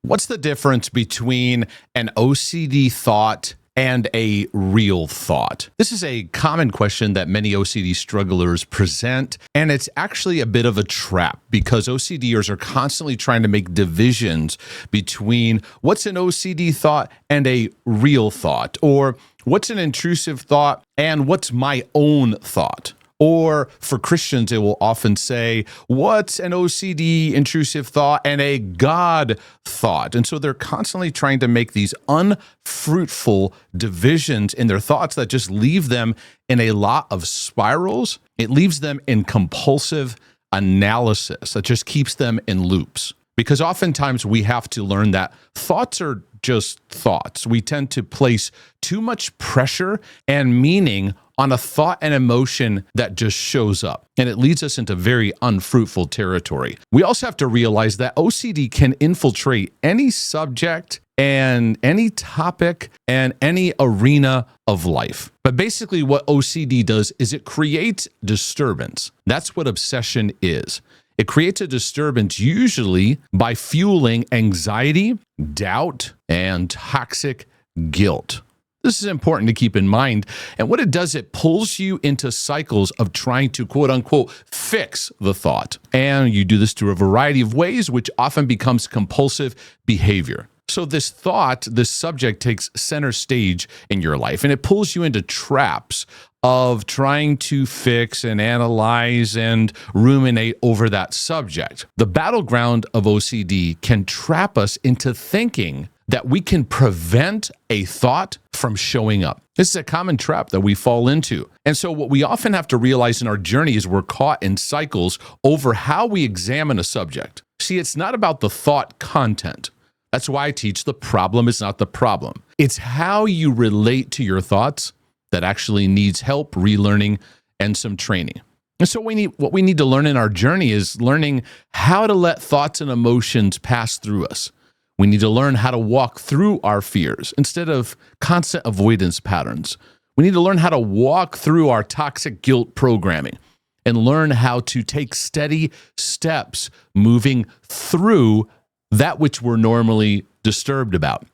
What's the difference between an OCD thought and a real thought? This is a common question that many OCD strugglers present, and it's actually a bit of a trap because OCDers are constantly trying to make divisions between what's an OCD thought and a real thought, or what's an intrusive thought and what's my own thought. Or for Christians, it will often say, what's an OCD intrusive thought and a God thought? And so they're constantly trying to make these unfruitful divisions in their thoughts that just leave them in a lot of spirals. It leaves them in compulsive analysis that just keeps them in loops. Because oftentimes we have to learn that thoughts are just thoughts. We tend to place too much pressure and meaning on a thought and emotion that just shows up, and it leads us into very unfruitful territory. We also have to realize that OCD can infiltrate any subject and any topic and any arena of life. But basically what OCD does is it creates disturbance. That's what obsession is. It creates a disturbance usually by fueling anxiety, doubt, and toxic guilt. This is important to keep in mind. And what it does, it pulls you into cycles of trying to, quote unquote, fix the thought. And you do this through a variety of ways, which often becomes compulsive behavior. So this thought, this subject takes center stage in your life, and it pulls you into traps of trying to fix and analyze and ruminate over that subject. The battleground of OCD can trap us into thinking that we can prevent a thought from showing up. This is a common trap that we fall into. And so what we often have to realize in our journey is we're caught in cycles over how we examine a subject. See, it's not about the thought content. That's why I teach the problem is not the problem. It's how you relate to your thoughts that actually needs help, relearning, and some training. And so what we need to learn in our journey is learning how to let thoughts and emotions pass through us. We need to learn how to walk through our fears instead of constant avoidance patterns. We need to learn how to walk through our toxic guilt programming and learn how to take steady steps moving through that which we're normally disturbed about.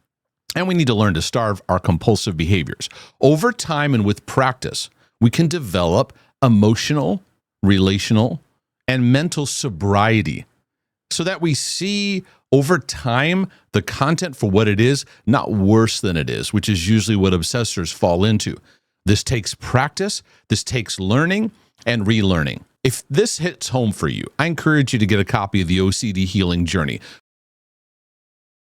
And we need to learn to starve our compulsive behaviors. Over time and with practice, we can develop emotional, relational, and mental sobriety so that we see over time the content for what it is, not worse than it is, which is usually what obsessors fall into. This takes practice, this takes learning and relearning. If this hits home for you, I encourage you to get a copy of the OCD Healing Journey,